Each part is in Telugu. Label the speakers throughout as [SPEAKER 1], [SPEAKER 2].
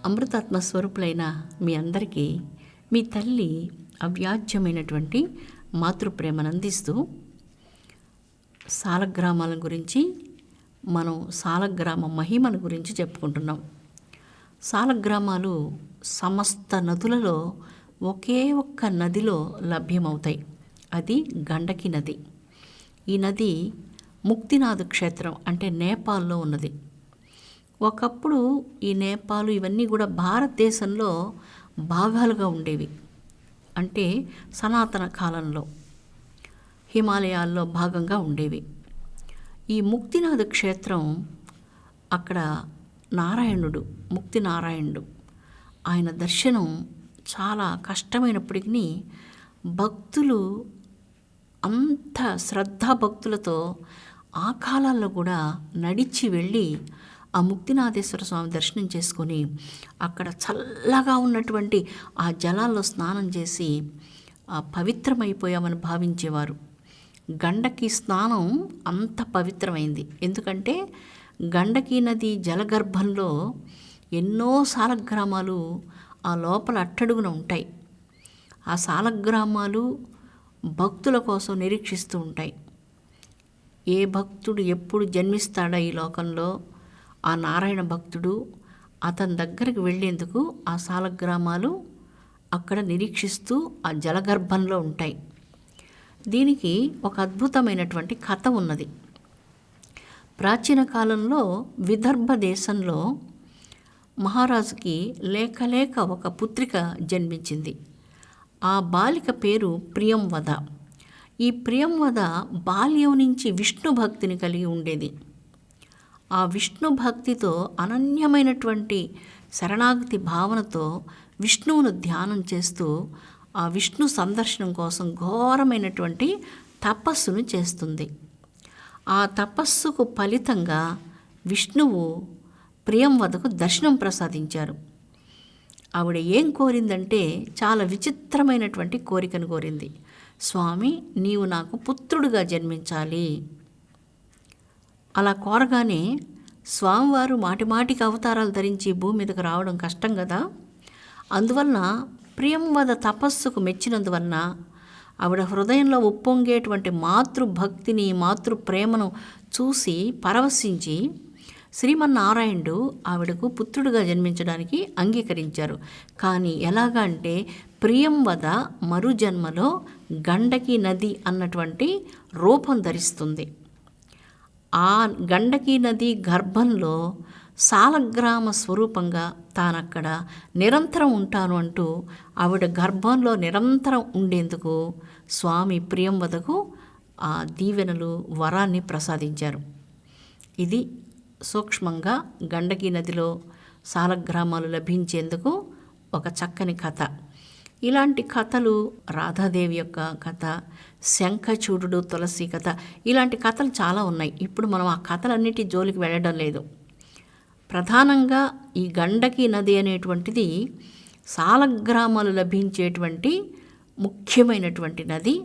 [SPEAKER 1] అమృతాత్మ స్వరూపులైన మీ అందరికీ మీ తల్లి అవ్యాజ్యమైనటువంటి మాతృప్రేమను అందిస్తూ సాలగ్రామాల గురించి మనం సాలగ్రామ మహిమను గురించి చెప్పుకుంటున్నాం. సాలగ్రామాలు సమస్త నదులలో ఒకే ఒక్క నదిలో లభ్యమవుతాయి. అది గండకి నది. ఈ నది ముక్తినాథ్ క్షేత్రం అంటే నేపాల్లో ఉన్నది. ఒకప్పుడు ఈ నేపాల్ ఇవన్నీ కూడా భారతదేశంలో భాగాలుగా ఉండేవి. అంటే సనాతన కాలంలో హిమాలయాల్లో భాగంగా ఉండేవి. ఈ ముక్తినాథ్ క్షేత్రం అక్కడ నారాయణుడు, ముక్తి నారాయణుడు, ఆయన దర్శనం చాలా కష్టమైనప్పటికీ భక్తులు అంత శ్రద్ధాభక్తులతో ఆ కాలాల్లో కూడా నడిచి వెళ్ళి ఆ ముక్తినాథేశ్వర స్వామి దర్శనం చేసుకొని అక్కడ చల్లగా ఉన్నటువంటి ఆ జలాల్లో స్నానం చేసి పవిత్రమైపోయామని భావించేవారు. గండకి స్నానం అంత పవిత్రమైంది. ఎందుకంటే గండకి నది జలగర్భంలో ఎన్నో సాలగ్రామాలు ఆ లోపల అట్టడుగున ఉంటాయి. ఆ సాలగ్రామాలు భక్తుల కోసం నిరీక్షిస్తూ ఉంటాయి. ఏ భక్తుడు ఎప్పుడు జన్మిస్తాడా ఈ లోకంలో, ఆ నారాయణ భక్తుడు అతని దగ్గరికి వెళ్ళేందుకు ఆ సాలగ్రామాలు అక్కడ నిరీక్షిస్తూ ఆ జలగర్భంలో ఉంటాయి. దీనికి ఒక అద్భుతమైనటువంటి కథ ఉన్నది. ప్రాచీన కాలంలో విదర్భ దేశంలో మహారాజుకి లేక ఒక పుత్రిక జన్మించింది. ఆ బాలిక పేరు ప్రియంవద. ఈ ప్రియంవద బాల్యం నుంచి విష్ణు భక్తిని కలిగి ఉండేది. ఆ విష్ణు భక్తితో అనన్యమైనటువంటి శరణాగతి భావనతో విష్ణువును ధ్యానం చేస్తూ ఆ విష్ణు సందర్శనం కోసం ఘోరమైనటువంటి తపస్సును చేస్తుంది. ఆ తపస్సుకు ఫలితంగా విష్ణువు ప్రియంవదకు దర్శనం ప్రసాదించారు. ఆవిడ ఏం కోరిందంటే చాలా విచిత్రమైనటువంటి కోరికను కోరింది. స్వామి, నీవు నాకు పుత్రుడుగా జన్మించాలి. అలా కోరగానే స్వామివారు మాటిమాటికి అవతారాలు ధరించి భూమి మీదకు రావడం కష్టం కదా. అందువలన ప్రియంవద తపస్సుకు మెచ్చినందువలన ఆవిడ హృదయంలో ఉప్పొంగేటువంటి మాతృభక్తిని, మాతృప్రేమను చూసి పరవశించి శ్రీమన్నారాయణుడు ఆవిడకు పుత్రుడిగా జన్మించడానికి అంగీకరించారు. కానీ ఎలాగా అంటే ప్రియంవద మరుజన్మలో గండకి నది అన్నటువంటి రూపం ధరిస్తుంది. ఆ గండకి నది గర్భంలో సాలగ్రామ స్వరూపంగా తానక్కడ నిరంతరం ఉంటాను అంటూ ఆవిడ గర్భంలో నిరంతరం ఉండేందుకు స్వామి ప్రియంవదకు ఆ దీవెనలు, వరాన్ని ప్రసాదించారు. ఇది సూక్ష్మంగా గండకి నదిలో సాలగ్రామాలు లభించేందుకు ఒక చక్కని కథ. ఇలాంటి కథలు రాధాదేవి యొక్క కథ, శంఖచూడుడు తులసి కథ, ఇలాంటి కథలు చాలా ఉన్నాయి. ఇప్పుడు మనం ఆ కథలన్నిటి జోలికి వెళ్ళడం లేదు. ప్రధానంగా ఈ గండకి నది అనేటువంటిది సాలగ్రామాలు లభించేటువంటి ముఖ్యమైనటువంటి నది.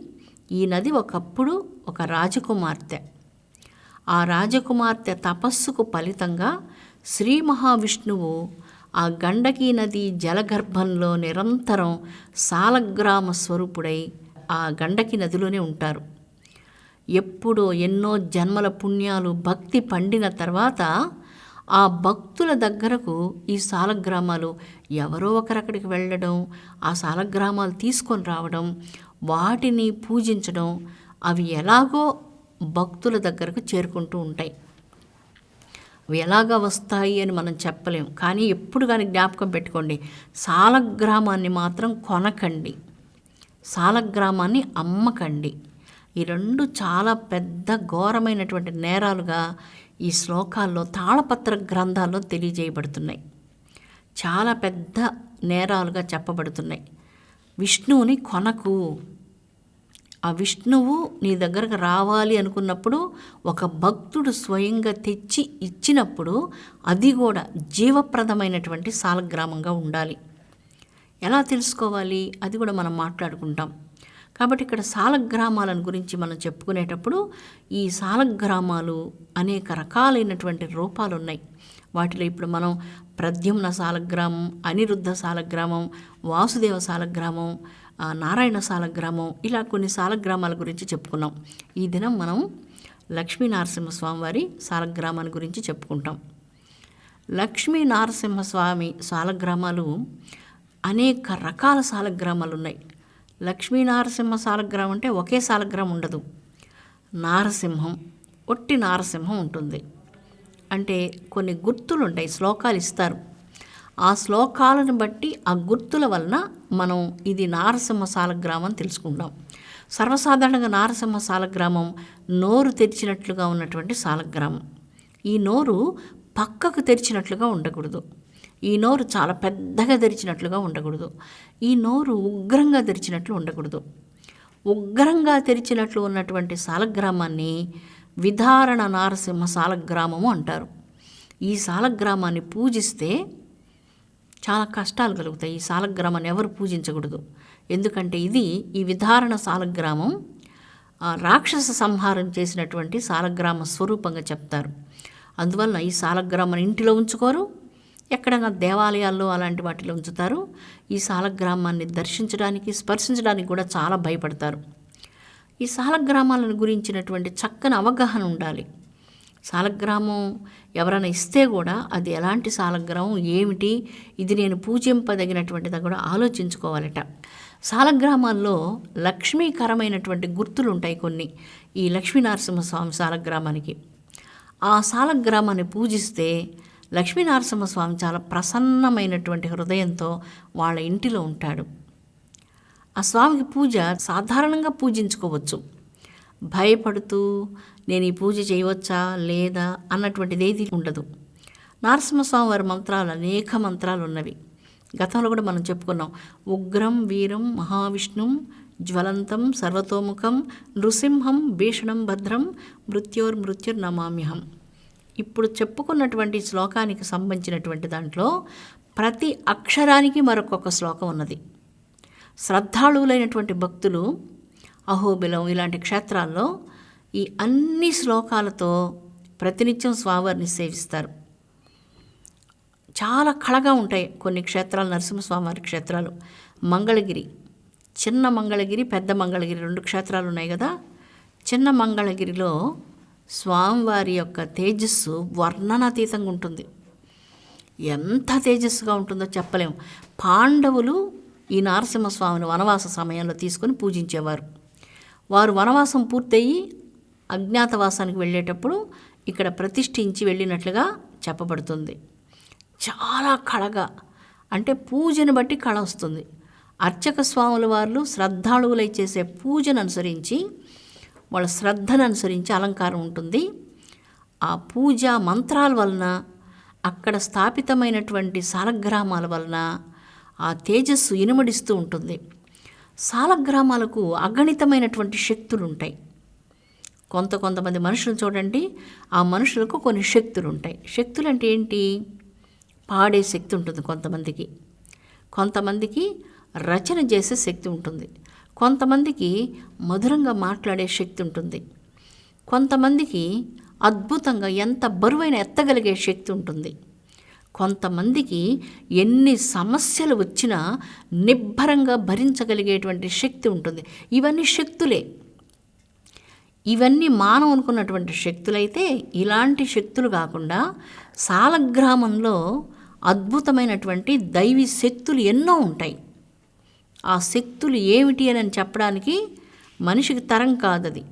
[SPEAKER 1] ఈ నది ఒకప్పుడు ఒక రాజకుమార్తె. ఆ రాజకుమార్తె తపస్సుకు ఫలితంగా శ్రీ మహావిష్ణువు ఆ గండకి నది జలగర్భంలో నిరంతరం సాలగ్రామ స్వరూపుడై ఆ గండకి నదిలోనే ఉంటారు. ఎప్పుడో ఎన్నో జన్మల పుణ్యాలు భక్తి పండిన తర్వాత ఆ భక్తుల దగ్గరకు ఈ సాలగ్రామాలు ఎవరో ఒకరక్కడికి వెళ్ళడం, ఆ సాలగ్రామాలు తీసుకొని రావడం, వాటిని పూజించడం, అవి ఎలాగో భక్తుల దగ్గరకు చేరుకుంటూ ఉంటాయి. అవి ఎలాగా వస్తాయి అని మనం చెప్పలేం. కానీ ఎప్పుడు కానీ జ్ఞాపకం పెట్టుకోండి, సాలగ్రామాన్ని మాత్రం కొనకండి, సాలగ్రామాన్ని అమ్మకండి. ఈ రెండు చాలా పెద్ద ఘోరమైనటువంటి నేరాలుగా ఈ శ్లోకాల్లో తాళపత్ర గ్రంథాల్లో తెలియజేయబడుతున్నాయి. చాలా పెద్ద నేరాలుగా చెప్పబడుతున్నాయి. విష్ణువుని కొనకు. ఆ విష్ణువు నీ దగ్గరకు రావాలి అనుకున్నప్పుడు ఒక భక్తుడు స్వయంగా తెచ్చి ఇచ్చినప్పుడు అది కూడా జీవప్రదమైనటువంటి సాలగ్రామంగా ఉండాలి. ఎలా తెలుసుకోవాలి అది కూడా మనం మాట్లాడుకుంటాం. కాబట్టి ఇక్కడ సాలగ్రామాలను గురించి మనం చెప్పుకునేటప్పుడు ఈ సాలగ్రామాలు అనేక రకాలైనటువంటి రూపాలు ఉన్నాయి. వాటిలో ఇప్పుడు మనం ప్రద్యుమ్న సాలగ్రామం, అనిరుద్ధ సాలగ్రామం, వాసుదేవ సాలగ్రామం, నారాయణ సాలగ్రామం, ఇలా కొన్ని సాలగ్రామాల గురించి చెప్పుకున్నాం. ఈ దినం మనం లక్ష్మీ నరసింహస్వామి వారి సాలగ్రామాన్ని గురించి చెప్పుకుంటాం. లక్ష్మీ నరసింహస్వామి సాలగ్రామాలు అనేక రకాల సాలగ్రామాలు ఉన్నాయి. లక్ష్మీ నరసింహ సాలగ్రామం అంటే ఒకే సాలగ్రామం ఉండదు. నారసింహం, ఒట్టి నారసింహం ఉంటుంది. అంటే కొన్ని గుర్తులు ఉంటాయి, శ్లోకాలు ఇస్తారు. ఆ శ్లోకాలను బట్టి ఆ గుర్తుల వలన మనం ఇది నారసింహ సాలగ్రామం తెలుసుకుంటాం. సర్వసాధారణంగా నారసింహ సాలగ్రామం నోరు తెరిచినట్లుగా ఉన్నటువంటి సాలగ్రామం. ఈ నోరు పక్కకు తెరిచినట్లుగా ఉండకూడదు. ఈ నోరు చాలా పెద్దగా తెరిచినట్లుగా ఉండకూడదు. ఈ నోరు ఉగ్రంగా తెరిచినట్లు ఉండకూడదు. ఉగ్రంగా తెరిచినట్లు ఉన్నటువంటి సాలగ్రామాన్ని విధారణ నారసింహ సాలగ్రామము అంటారు. ఈ సాలగ్రామాన్ని పూజిస్తే చాలా కష్టాలు కలుగుతాయి. ఈ సాలగ్రామాన్ని ఎవరు పూజించకూడదు. ఎందుకంటే ఈ విధారణ సాలగ్రామం రాక్షస సంహారం చేసినటువంటి సాలగ్రామ స్వరూపంగా చెప్తారు. అందువల్ల ఈ సాలగ్రామాన్ని ఇంటిలో ఉంచుకోరు, ఎక్కడైనా దేవాలయాల్లో అలాంటి వాటిలో ఉంచుతారు. ఈ సాలగ్రామాన్ని దర్శించడానికి, స్పర్శించడానికి కూడా చాలా భయపడతారు. ఈ సాలగ్రామాలను గురించినటువంటి చక్కని అవగాహన ఉండాలి. సాలగ్రామం ఎవరైనా ఇస్తే కూడా అది ఎలాంటి సాలగ్రామం, ఏమిటి, ఇది నేను పూజింపదగినటువంటిది కూడా ఆలోచించుకోవాలట. సాలగ్రామాల్లో లక్ష్మీకరమైనటువంటి గుర్తులు ఉంటాయి కొన్ని. ఈ లక్ష్మీ నరసింహస్వామి సాలగ్రామానికి ఆ సాలగ్రామాన్ని పూజిస్తే లక్ష్మీ నరసింహస్వామి చాలా ప్రసన్నమైనటువంటి హృదయంతో వాళ్ళ ఇంటిలో ఉంటాడు. ఆ స్వామికి పూజ సాధారణంగా పూజించుకోవచ్చు. భయపడుతూ నేను ఈ పూజ చేయవచ్చా లేదా అన్నటువంటిది ఏది ఉండదు. నరసింహస్వామి వారి మంత్రాలు అనేక మంత్రాలు ఉన్నవి. గతంలో కూడా మనం చెప్పుకున్నాం. ఉగ్రం వీరం మహావిష్ణుం జ్వలంతం సర్వతోముఖం నృసింహం భీషణం భద్రం మృత్యుర్నమామ్యహం. ఇప్పుడు చెప్పుకున్నటువంటి శ్లోకానికి సంబంధించినటువంటి దాంట్లో ప్రతి అక్షరానికి మరొక శ్లోకం ఉన్నది. శ్రద్ధాళువులైనటువంటి భక్తులు అహోబిలం ఇలాంటి క్షేత్రాల్లో ఈ అన్ని శ్లోకాలతో ప్రతినిత్యం స్వామివారిని సేవిస్తారు. చాలా కళగా ఉంటాయి కొన్ని క్షేత్రాలు, నరసింహస్వామివారి క్షేత్రాలు. మంగళగిరి, చిన్న మంగళగిరి, పెద్ద మంగళగిరి 2 క్షేత్రాలు ఉన్నాయి కదా. చిన్న మంగళగిరిలో స్వామివారి యొక్క తేజస్సు వర్ణనాతీతంగా ఉంటుంది. ఎంత తేజస్సుగా ఉంటుందో చెప్పలేము. పాండవులు ఈ నరసింహస్వామిని వనవాస సమయంలో తీసుకొని పూజించేవారు. వారు వనవాసం పూర్తయి అజ్ఞాతవాసానికి వెళ్ళేటప్పుడు ఇక్కడ ప్రతిష్ఠించి వెళ్ళినట్లుగా చెప్పబడుతుంది. చాలా కళగా, అంటే పూజను బట్టి కళ వస్తుంది. అర్చక స్వాముల వారు శ్రద్ధాళువులై చేసే పూజను అనుసరించి, వాళ్ళ శ్రద్ధను అనుసరించి అలంకారం ఉంటుంది. ఆ పూజా మంత్రాల వలన, అక్కడ స్థాపితమైనటువంటి సాలగ్రామాల వలన ఆ తేజస్సు ఇనుమడిస్తూ ఉంటుంది. సాలగ్రామాలకు అగణితమైనటువంటి శక్తులు ఉంటాయి. కొంతమంది మనుషులు చూడండి, ఆ మనుషులకు కొన్ని శక్తులు ఉంటాయి. శక్తులు అంటే ఏంటి? పాడే శక్తి ఉంటుంది కొంతమందికి రచన చేసే శక్తి ఉంటుంది, కొంతమందికి మధురంగా మాట్లాడే శక్తి ఉంటుంది, కొంతమందికి అద్భుతంగా ఎంత బరువైన ఎత్తగలిగే శక్తి ఉంటుంది, కొంతమందికి ఎన్ని సమస్యలు వచ్చినా నిబ్బరంగా భరించగలిగేటువంటి శక్తి ఉంటుంది. ఇవన్నీ శక్తులే. ఇవన్నీ మానవ అనుకున్నటువంటి శక్తులైతే, ఇలాంటి శక్తులు కాకుండా సాలగ్రామంలో అద్భుతమైనటువంటి దైవీ శక్తులు ఎన్నో ఉంటాయి. ఆ శక్తులు ఏమిటి అని చెప్పడానికి మనిషికి తరం కాదది.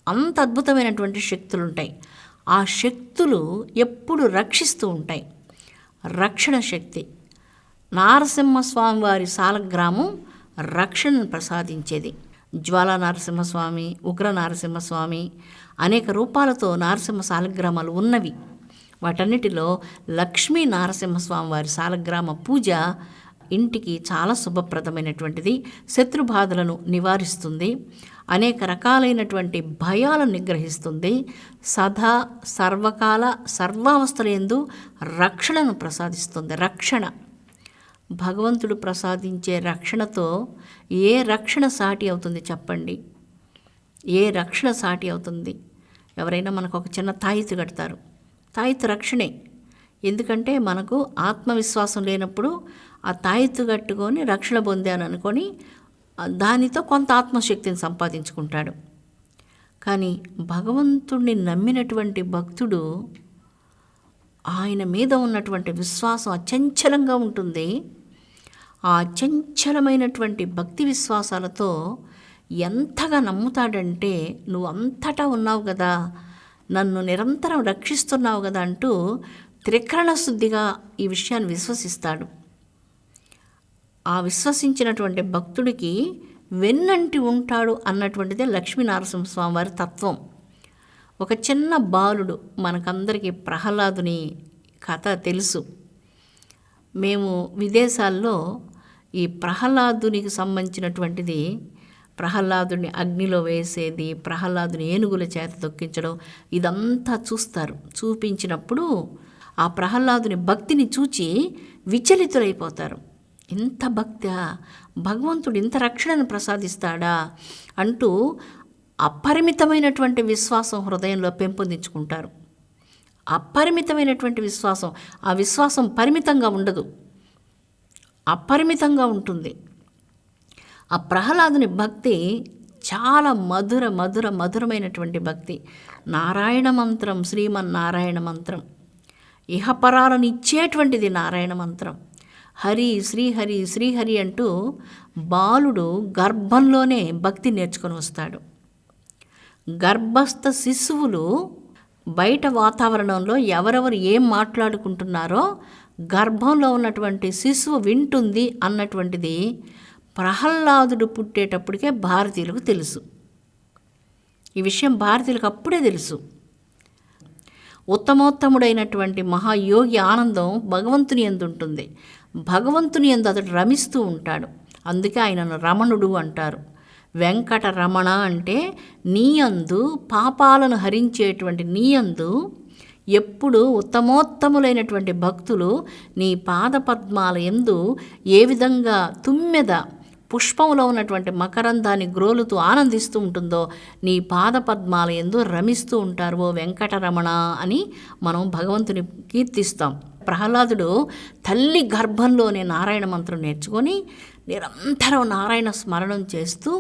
[SPEAKER 1] అంత అద్భుతమైనటువంటి శక్తులు ఉంటాయి. ఆ శక్తులు ఎప్పుడు రక్షిస్తూ ఉంటాయి. రక్షణ శక్తి. నారసింహస్వామి వారి సాలగ్రామం రక్షణను ప్రసాదించేది. జ్వాలా నరసింహస్వామి, ఉగ్ర నరసింహస్వామి, అనేక రూపాలతో నరసింహ సాలగ్రామాలు ఉన్నవి. వాటన్నిటిలో లక్ష్మీ నరసింహస్వామి వారి సాలగ్రామ పూజ ఇంటికి చాలా శుభప్రదమైనటువంటిది. శత్రుబాధలను నివారిస్తుంది, అనేక రకాలైనటువంటి భయాలను నిగ్రహిస్తుంది, సదా సర్వకాల సర్వావస్థలందు రక్షణను ప్రసాదిస్తుంది. రక్షణ, భగవంతుడు ప్రసాదించే రక్షణతో ఏ రక్షణ సాటి అవుతుంది చెప్పండి? ఏ రక్షణ సాటి అవుతుంది? ఎవరైనా మనకు ఒక చిన్న తాయితు కడతారు, తాయితు రక్షణే. ఎందుకంటే మనకు ఆత్మవిశ్వాసం లేనప్పుడు ఆ తాయెత్తు కట్టుకొని రక్షణ పొందాను అనుకొని దానితో కొంత ఆత్మశక్తిని సంపాదించుకుంటాడు. కానీ భగవంతుడిని నమ్మినటువంటి భక్తుడు, ఆయన మీద ఉన్నటువంటి విశ్వాసం అచంచలంగా ఉంటుంది. ఆ అచంచలమైనటువంటి భక్తి విశ్వాసాలతో ఎంతగా నమ్ముతాడంటే, నువ్వు అంతటా ఉన్నావు కదా, నన్ను నిరంతరం రక్షిస్తున్నావు కదా అంటూ త్రికరణ శుద్ధిగా ఈ విషయాన్ని విశ్వసిస్తాడు. ఆ విశ్వసించినటువంటి భక్తుడికి వెన్నంటి ఉంటాడు అన్నటువంటిదే లక్ష్మీనరసింహస్వామి వారి తత్వం. ఒక చిన్న బాలుడు, మనకందరికీ ప్రహ్లాదుని కథ తెలుసు. మేము విదేశాల్లో ఈ ప్రహ్లాదునికి సంబంధించినటువంటిది, ప్రహ్లాదుని అగ్నిలో వేసేది, ప్రహ్లాదుని ఏనుగుల చేత తొక్కించడం, ఇదంతా చూస్తారు. చూపించినప్పుడు ఆ ప్రహ్లాదుని భక్తిని చూచి విచలితులైపోతారు. ఇంత భక్తి, భగవంతుడు ఇంత రక్షణను ప్రసాదిస్తాడా అంటూ అపరిమితమైనటువంటి విశ్వాసం హృదయంలో పెంపొందించుకుంటారు. అపరిమితమైనటువంటి విశ్వాసం, ఆ విశ్వాసం పరిమితంగా ఉండదు, అపరిమితంగా ఉంటుంది. ఆ ప్రహ్లాదుని భక్తి చాలా మధురమైనటువంటి భక్తి. నారాయణ మంత్రం, శ్రీమన్నారాయణ మంత్రం, ఇహపరాలను ఇచ్చేటువంటిది నారాయణ మంత్రం. హరి శ్రీహరి శ్రీహరి అంటూ బాలుడు గర్భంలోనే భక్తి నేర్చుకొని వస్తాడు. గర్భస్థ శిశువులు బయట వాతావరణంలో ఎవరెవరు ఏం మాట్లాడుకుంటున్నారో గర్భంలో ఉన్నటువంటి శిశువు వింటుంది అన్నటువంటిది ప్రహ్లాదుడు పుట్టేటప్పటికే భారతీయులకు తెలుసు. ఈ విషయం భారతీయులకు అప్పుడే తెలుసు. ఉత్తమోత్తముడైనటువంటి మహాయోగి ఆనందం భగవంతుని యందు ఉంటుంది. భగవంతుని యందు అతడు రమిస్తూ ఉంటాడు. అందుకే ఆయనను రమణుడు అంటారు. వెంకట రమణ అంటే నీయందు పాపాలను హరించేటువంటి నీయందు ఎప్పుడు ఉత్తమోత్తములైనటువంటి భక్తులు నీ పాదపద్మాల యందు ఏ విధంగా తుమ్మెద పుష్పంలో ఉన్నటువంటి మకరందాన్ని గ్రోలుతూ ఆనందిస్తూ ఉంటుందో నీ పాదపద్మాల యందు రమిస్తూ ఉంటారు ఓ వెంకటరమణ అని మనం భగవంతుని కీర్తిస్తాం. ప్రహ్లాదుడు తల్లి గర్భంలోనే నారాయణ మంత్రం నేర్చుకొని నిరంతరం నారాయణ స్మరణం చేస్తూ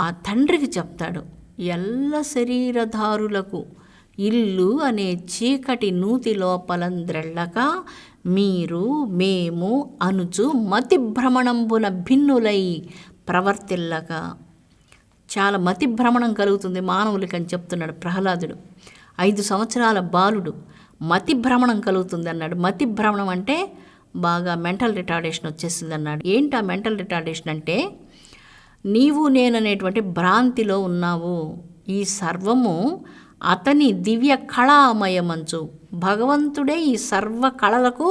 [SPEAKER 1] ఆ తండ్రికి చెప్తాడు, ఎల్ల శరీరధారులకు ఇల్లు అనే చీకటి నూతి లోపలంద్రెళ్ళక మీరు మేము అనుచు మతి భ్రమణంబున భిన్నులై ప్రవర్తిల్లక. చాలా మతి భ్రమణం కలుగుతుంది మానవులకి అని చెప్తున్నాడు ప్రహ్లాదుడు. 5 సంవత్సరాల బాలుడు మతి భ్రమణం కలుగుతుంది అన్నాడు. మతి భ్రమణం అంటే బాగా మెంటల్ రిటార్డేషన్ వచ్చేసింది అన్నాడు. ఏంటి ఆ మెంటల్ రిటార్డేషన్ అంటే, నీవు నేననేటువంటి భ్రాంతిలో ఉన్నావు. ఈ సర్వము అతని దివ్య కళామయమంచు. భగవంతుడే ఈ సర్వ కళలకు,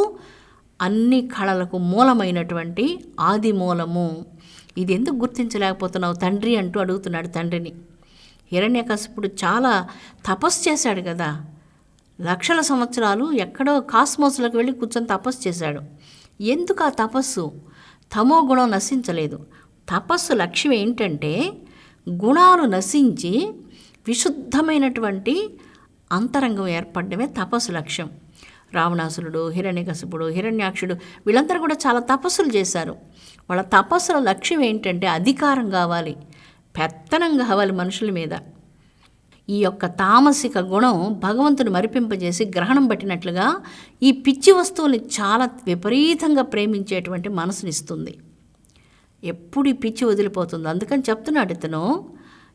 [SPEAKER 1] అన్ని కళలకు మూలమైనటువంటి ఆది మూలము. ఇది ఎందుకు గుర్తించలేకపోతున్నావు తండ్రి అంటూ అడుగుతున్నాడు తండ్రిని. హిరణ్యకశిపుడు చాలా తపస్సు చేశాడు కదా, లక్షల సంవత్సరాలు ఎక్కడో కాస్మోస్లోకి వెళ్ళి కూర్చొని తపస్సు చేశాడు. ఎందుకు ఆ తపస్సు? తమో గుణం నశించలేదు. తపస్సు లక్ష్యం ఏంటంటే గుణాలు నశించి విశుద్ధమైనటువంటి అంతరంగం ఏర్పడమే తపస్సు లక్ష్యం. రావణాసురుడు, హిరణ్యకశిపుడు, హిరణ్యాక్షుడు వీళ్ళందరూ కూడా చాలా తపస్సులు చేశారు. వాళ్ళ తపస్సుల లక్ష్యం ఏంటంటే అధికారం కావాలి, పెత్తనం కావాలి మనుషుల మీద. ఈ యొక్క తామసిక గుణం భగవంతుని మరిపింపజేసి గ్రహణం పట్టినట్లుగా ఈ పిచ్చి వస్తువుల్ని చాలా విపరీతంగా ప్రేమించేటువంటి మనసునిస్తుంది. ఎప్పుడు ఈ పిచ్చి వదిలిపోతుంది. అందుకని చెప్తున్నాడు ఇతను,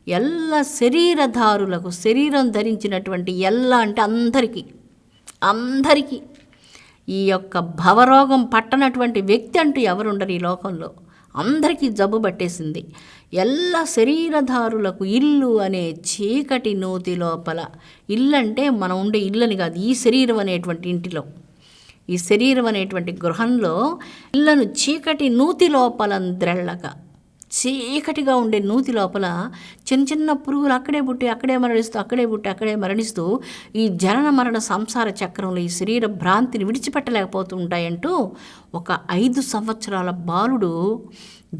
[SPEAKER 1] ఎల్ల శరీరధారులకు, శరీరం ధరించినటువంటి ఎల్ల అంటే అందరికీ ఈ యొక్క భవరోగం పట్టనటువంటి వ్యక్తి అంటూ ఎవరుండరు ఈ లోకంలో. అందరికీ జబ్బు పట్టేసింది. ఎల్ల శరీరధారులకు ఇల్లు అనే చీకటి నూతి లోపల. ఇల్లు అంటే మనం ఉండే ఇల్లని కాదు, ఈ శరీరం అనేటువంటి ఇంటిలో, ఈ శరీరం అనేటువంటి గృహంలో ఇళ్లను చీకటి నూతి లోపలంద్రెళ్ళక. చీకటిగా ఉండే నూతి లోపల చిన్న చిన్న పురుగులు అక్కడే పుట్టి అక్కడే మరణిస్తూ, అక్కడే పుట్టి అక్కడే మరణిస్తూ ఈ జనన మరణ సంసార చక్రంలో ఈ శరీర భ్రాంతిని విడిచిపెట్టలేకపోతూ ఉంటాయంటూ ఒక 5 సంవత్సరాల బాలుడు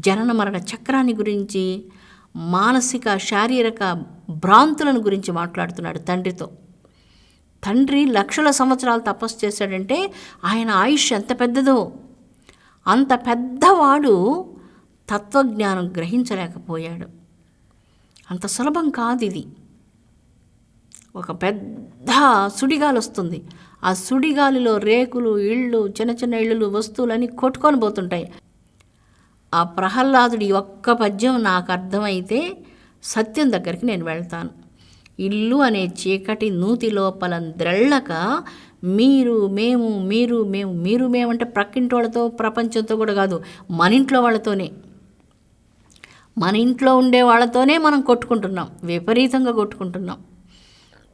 [SPEAKER 1] జనన మరణ చక్రాన్ని గురించి, మానసిక శారీరక భ్రాంతులను గురించి మాట్లాడుతున్నాడు తండ్రితో. తండ్రి లక్షల సంవత్సరాలు తపస్సు చేశాడంటే ఆయన ఆయుష్ ఎంత పెద్దదో. అంత పెద్దవాడు తత్వజ్ఞానం గ్రహించలేకపోయాడు. అంత సులభం కాదు ఇది. ఒక పెద్ద సుడిగాలి వస్తుంది. ఆ సుడిగాలిలో రేకులు, ఇళ్ళు, చిన్న చిన్న ఇళ్ళు, వస్తువులన్నీ కొట్టుకొని పోతుంటాయి. ఆ ప్రహ్లాదుడి ఒక్క పద్యం నాకు అర్థమైతే సత్యం దగ్గరికి నేను వెళ్తాను. ఇల్లు అనే చీకటి నూతి లోపల ద్రెళ్ళక మీరు మేము, మీరు మేము, మీరు మేమంటే ప్రక్కింటి వాళ్ళతో, ప్రపంచంతో కూడా కాదు, మన ఇంట్లో వాళ్ళతోనే, మన ఇంట్లో ఉండే వాళ్ళతోనే మనం కొట్టుకుంటున్నాం, విపరీతంగా కొట్టుకుంటున్నాం.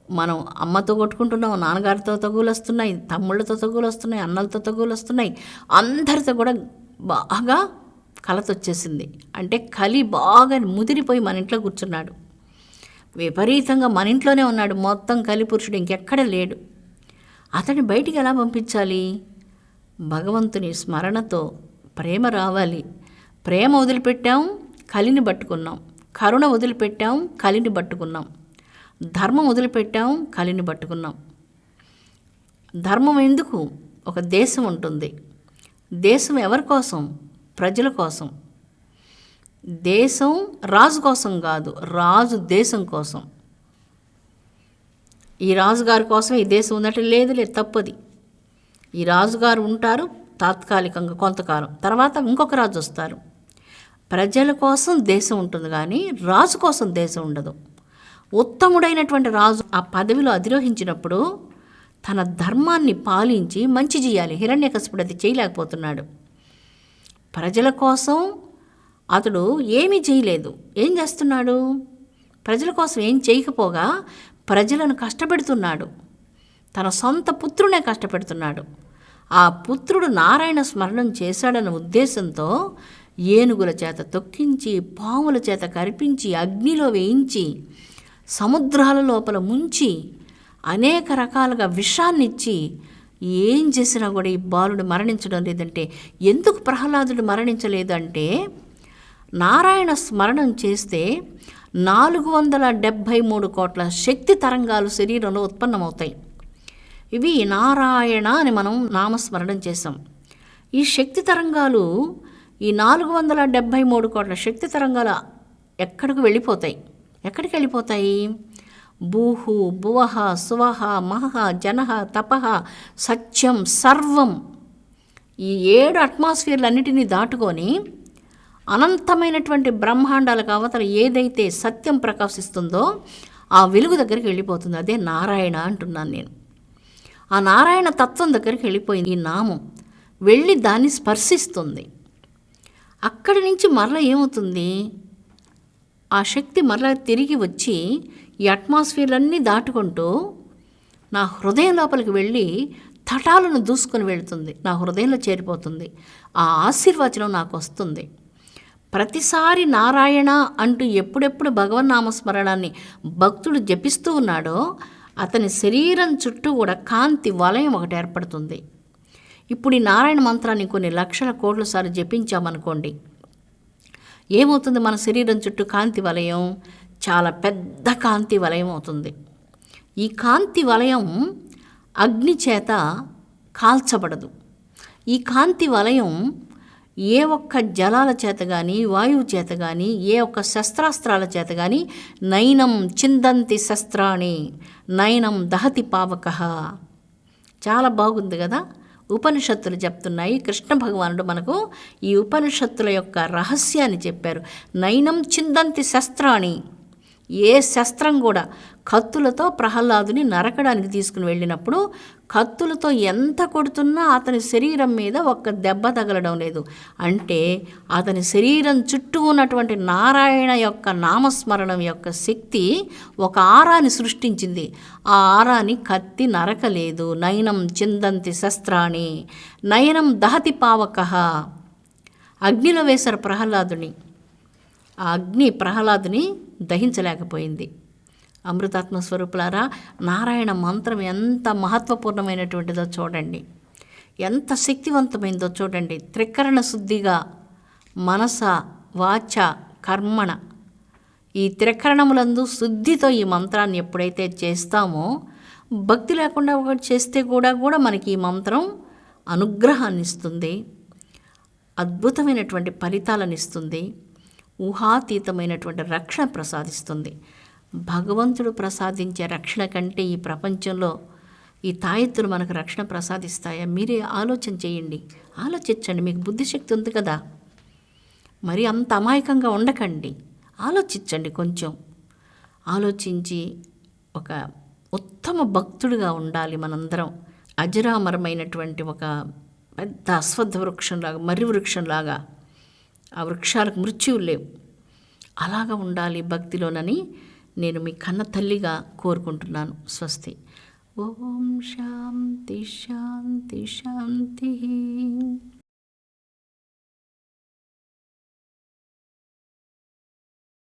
[SPEAKER 1] మనం అమ్మతో కొట్టుకుంటున్నాం, నాన్నగారితో తగులు వస్తున్నాయి, తమ్ముళ్ళతో తగులు వస్తున్నాయి, అన్నలతో తగులు వస్తున్నాయి, అందరితో కూడా బాగా కలత వచ్చేసింది. అంటే కలి బాగా ముదిరిపోయి మన ఇంట్లో కూర్చున్నాడు. విపరీతంగా మన ఇంట్లోనే ఉన్నాడు. మొత్తం కలి పురుషుడు ఇంకెక్కడ లేడు. అతన్ని బయటికి ఎలా పంపించాలి? భగవంతుని స్మరణతో ప్రేమ రావాలి. ప్రేమ వదిలిపెట్టాం, కలిని పట్టుకున్నాం. కరుణ వదిలిపెట్టాం, కలిని పట్టుకున్నాం. ధర్మం వదిలిపెట్టాం, కలిని పట్టుకున్నాం. ధర్మం ఎందుకు? ఒక దేశం ఉంటుంది. దేశం ఎవరి కోసం? ప్రజల కోసం. దేశం రాజు కోసం కాదు, రాజు దేశం కోసం. ఈ రాజుగారి కోసం ఈ దేశం ఉందంటే లేదు, తప్పది. ఈ రాజుగారు ఉంటారు తాత్కాలికంగా కొంతకాలం, తర్వాత ఇంకొక రాజు వస్తారు. ప్రజల కోసం దేశం ఉంటుంది కానీ రాజు కోసం దేశం ఉండదు. ఉత్తముడైనటువంటి రాజు ఆ పదవిలో అధిరోహించినప్పుడు తన ధర్మాన్ని పాలించి మంచి చేయాలి. హిరణ్యకశిపుడు అది చేయలేకపోతున్నాడు. ప్రజల కోసం అతడు ఏమీ చేయలేదు. ఏం చేస్తున్నాడు? ప్రజల కోసం ఏం చేయకపోగా ప్రజలను కష్టపెడుతున్నాడు. తన సొంత పుత్రునే కష్టపెడుతున్నాడు. ఆ పుత్రుడు నారాయణ స్మరణం చేశాడన్న ఉద్దేశంతో ఏనుగుల చేత తొక్కించి, పాముల చేత కరిపించి, అగ్నిలో వేయించి, సముద్రాల లోపల ముంచి, అనేక రకాలుగా విషాన్నిచ్చి ఏం చేసినా కూడా ఈ బాలుడు మరణించడం లేదంటే, ఎందుకు ప్రహ్లాదుడు మరణించలేదంటే, నారాయణ స్మరణం చేస్తే 473 కోట్ల శక్తి తరంగాలు శరీరంలో ఉత్పన్నమవుతాయి. ఇవి నారాయణ అని మనం నామస్మరణం చేసాం. ఈ శక్తి తరంగాలు, ఈ 473 కోట్ల శక్తి తరంగాలు ఎక్కడికి వెళ్ళిపోతాయి? ఎక్కడికి వెళ్ళిపోతాయి? భూహు, భువహ, సువహ, మహః, జనః, తపః, సత్యం, సర్వం, ఈ 7 అట్మాస్ఫియర్లన్నిటినీ దాటుకొని అనంతమైనటువంటి బ్రహ్మాండాలకు అవతల ఏదైతే సత్యం ప్రకాశిస్తుందో ఆ వెలుగు దగ్గరికి వెళ్ళిపోతుంది. అదే నారాయణ అంటున్నాను నేను. ఆ నారాయణ తత్వం దగ్గరికి వెళ్ళిపోయింది ఈ నామం. వెళ్ళి దాన్ని స్పర్శిస్తుంది. అక్కడి నుంచి మరలా ఏమవుతుంది? ఆ శక్తి మరలా తిరిగి వచ్చి ఈ అట్మాస్ఫియర్లన్నీ దాటుకుంటూ నా హృదయం లోపలికి వెళ్ళి తటాలను దూసుకొని వెళుతుంది. నా హృదయంలో చేరిపోతుంది. ఆ ఆశీర్వచనం నాకు వస్తుంది. ప్రతిసారి నారాయణ అంటూ ఎప్పుడెప్పుడు భగవన్నామస్మరణాన్ని భక్తుడు జపిస్తూ ఉన్నాడో అతని శరీరం చుట్టూ కూడా కాంతి వలయం ఒకటి ఏర్పడుతుంది. ఇప్పుడు ఈ నారాయణ మంత్రాన్ని కొన్ని లక్షల కోట్ల సార్లు జపించామనుకోండి, ఏమవుతుంది? మన శరీరం చుట్టూ కాంతి వలయం చాలా పెద్ద కాంతి వలయం అవుతుంది. ఈ కాంతి వలయం అగ్ని చేత కాల్చబడదు. ఈ కాంతి వలయం ఏ ఒక్క జలాల చేత కానీ, వాయువు చేత కానీ, ఏ ఒక్క శస్త్రాస్త్రాల చేత కానీ, నైనం చిందంతి శస్త్రాణి నైనం దహతి పావకః. చాలా బాగుంది కదా? ఉపనిషత్తులు చెప్తున్నాయి. కృష్ణ భగవానుడు మనకు ఈ ఉపనిషత్తుల యొక్క రహస్యాన్ని చెప్పారు. నైనం చిందంతి శస్త్రాణి. ఏ శస్త్రం కూడా కత్తులతో ప్రహ్లాదుని నరకడానికి తీసుకుని వెళ్ళినప్పుడు కత్తులతో ఎంత కొడుతున్నా అతని శరీరం మీద ఒక్క దెబ్బ తగలడం లేదు. అంటే అతని శరీరం చుట్టూ ఉన్నటువంటి నారాయణ యొక్క నామస్మరణం యొక్క శక్తి ఒక ఆరాని సృష్టించింది. ఆ ఆరాని కత్తి నరకలేదు. నయనం చిందంతి శస్త్రాణి నయనం దహతి పావకః. అగ్నిలో వేశారు ప్రహ్లాదుని. ఆ అగ్ని ప్రహ్లాదుని దహించలేకపోయింది. అమృతాత్మ స్వరూపులారా, నారాయణ మంత్రం ఎంత మహత్వపూర్ణమైనటువంటిదో చూడండి, ఎంత శక్తివంతమైందో చూడండి. త్రికరణ శుద్ధిగా మనస, వాచ, కర్మణ, ఈ త్రికరణములందు శుద్ధితో ఈ మంత్రాన్ని ఎప్పుడైతే చేస్తామో భక్తి లేకుండా ఒకటి చేస్తే కూడా మనకి ఈ మంత్రం అనుగ్రహాన్ని ఇస్తుంది, అద్భుతమైనటువంటి ఫలితాలను ఇస్తుంది, ఊహాతీతమైనటువంటి రక్షణ ప్రసాదిస్తుంది. భగవంతుడు ప్రసాదించే రక్షణ కంటే ఈ ప్రపంచంలో ఈ తాయెత్తులు మనకు రక్షణ ప్రసాదిస్తాయా? మీరే ఆలోచన చేయండి, ఆలోచించండి. మీకు బుద్ధిశక్తి ఉంది కదా, మరి అంత అమాయకంగా ఉండకండి. ఆలోచించండి, కొంచెం ఆలోచించి ఒక ఉత్తమ భక్తుడిగా ఉండాలి మనందరం. అజరామరమైనటువంటి ఒక పెద్ద అశ్వత్థ వృక్షంలాగా, మర్రి వృక్షంలాగా, ఆ వృక్షాలకు మృత్యువు లేవు, అలాగా ఉండాలి భక్తిలోనని నేను మీ కన్న తల్లిగా కోరుకుంటున్నాను. స్వస్తి. ఓం శాంతి శాంతి శాంతి.